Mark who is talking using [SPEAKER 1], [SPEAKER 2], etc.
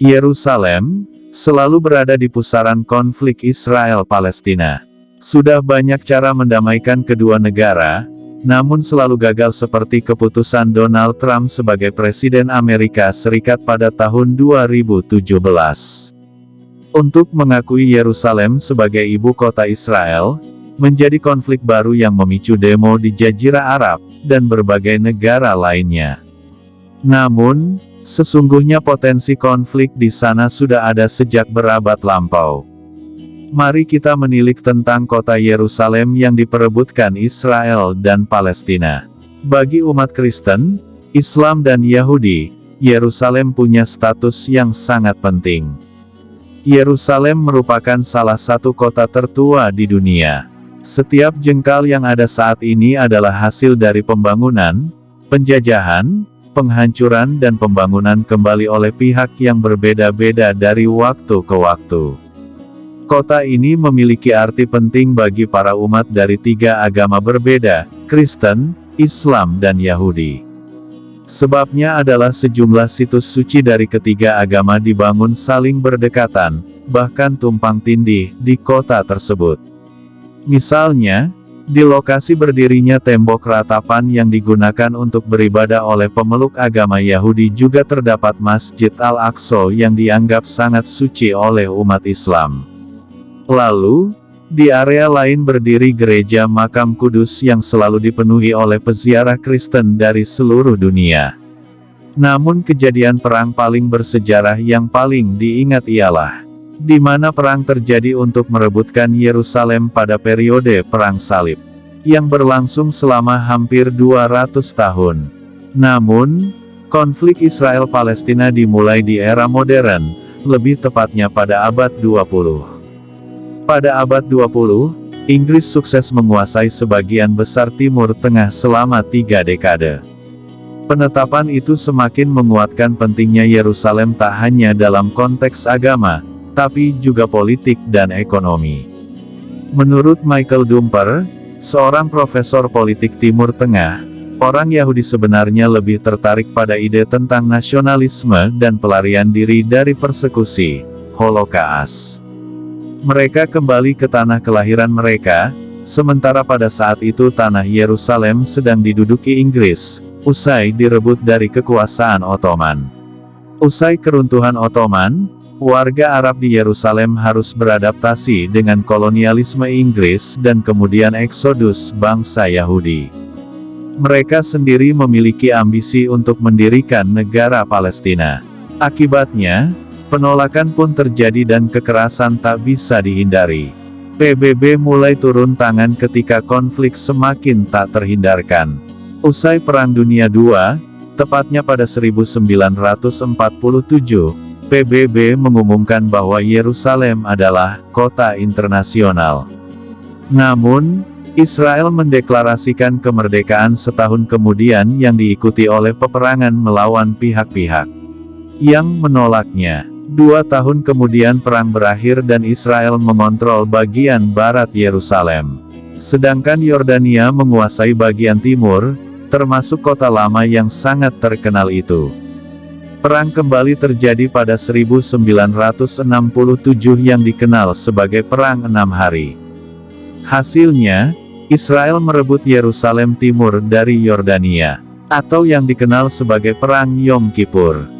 [SPEAKER 1] Yerusalem selalu berada di pusaran konflik Israel-Palestina. Sudah banyak cara mendamaikan kedua negara, namun selalu gagal seperti keputusan Donald Trump sebagai Presiden Amerika Serikat pada tahun 2017. Untuk mengakui Yerusalem sebagai ibu kota Israel, menjadi konflik baru yang memicu demo di Jazirah Arab, dan berbagai negara lainnya. Namun, sesungguhnya potensi konflik di sana sudah ada sejak berabad lampau. Mari kita menilik tentang kota Yerusalem yang diperebutkan Israel dan Palestina. Bagi umat Kristen, Islam dan Yahudi, Yerusalem punya status yang sangat penting. Yerusalem merupakan salah satu kota tertua di dunia. Setiap jengkal yang ada saat ini adalah hasil dari pembangunan, penjajahan, penghancuran dan pembangunan kembali oleh pihak yang berbeda-beda dari waktu ke waktu. Kota ini memiliki arti penting bagi para umat dari tiga agama berbeda, Kristen, Islam dan Yahudi. Sebabnya adalah sejumlah situs suci dari ketiga agama dibangun saling berdekatan, bahkan tumpang tindih, di kota tersebut. Misalnya, di lokasi berdirinya tembok ratapan yang digunakan untuk beribadah oleh pemeluk agama Yahudi juga terdapat Masjid Al-Aqsa yang dianggap sangat suci oleh umat Islam. Lalu, di area lain berdiri gereja Makam Kudus yang selalu dipenuhi oleh peziarah Kristen dari seluruh dunia. Namun kejadian perang paling bersejarah yang paling diingat ialah di mana perang terjadi untuk merebutkan Yerusalem pada periode Perang Salib, yang berlangsung selama hampir 200 tahun. Namun, konflik Israel-Palestina dimulai di era modern, lebih tepatnya pada abad 20. Pada abad 20, Inggris sukses menguasai sebagian besar Timur Tengah selama 3 dekade. Penetapan itu semakin menguatkan pentingnya Yerusalem tak hanya dalam konteks agama, tapi juga politik dan ekonomi. Menurut Michael Dumper, seorang profesor politik Timur Tengah, orang Yahudi sebenarnya lebih tertarik pada ide tentang nasionalisme dan pelarian diri dari persekusi, Holocaust. Mereka kembali ke tanah kelahiran mereka, sementara pada saat itu tanah Yerusalem sedang diduduki Inggris, usai direbut dari kekuasaan Ottoman. Usai keruntuhan Ottoman, warga Arab di Yerusalem harus beradaptasi dengan kolonialisme Inggris dan kemudian eksodus bangsa Yahudi. Mereka sendiri memiliki ambisi untuk mendirikan negara Palestina. Akibatnya, penolakan pun terjadi dan kekerasan tak bisa dihindari. PBB mulai turun tangan ketika konflik semakin tak terhindarkan. Usai Perang Dunia II, tepatnya pada 1947, PBB mengumumkan bahwa Yerusalem adalah kota internasional. Namun, Israel mendeklarasikan kemerdekaan setahun kemudian yang diikuti oleh peperangan melawan pihak-pihak yang menolaknya. 2 tahun kemudian perang berakhir dan Israel mengontrol bagian barat Yerusalem. Sedangkan Yordania menguasai bagian timur, termasuk kota lama yang sangat terkenal itu. Perang kembali terjadi pada 1967 yang dikenal sebagai Perang 6 Hari. Hasilnya, Israel merebut Yerusalem Timur dari Yordania, atau yang dikenal sebagai Perang Yom Kippur.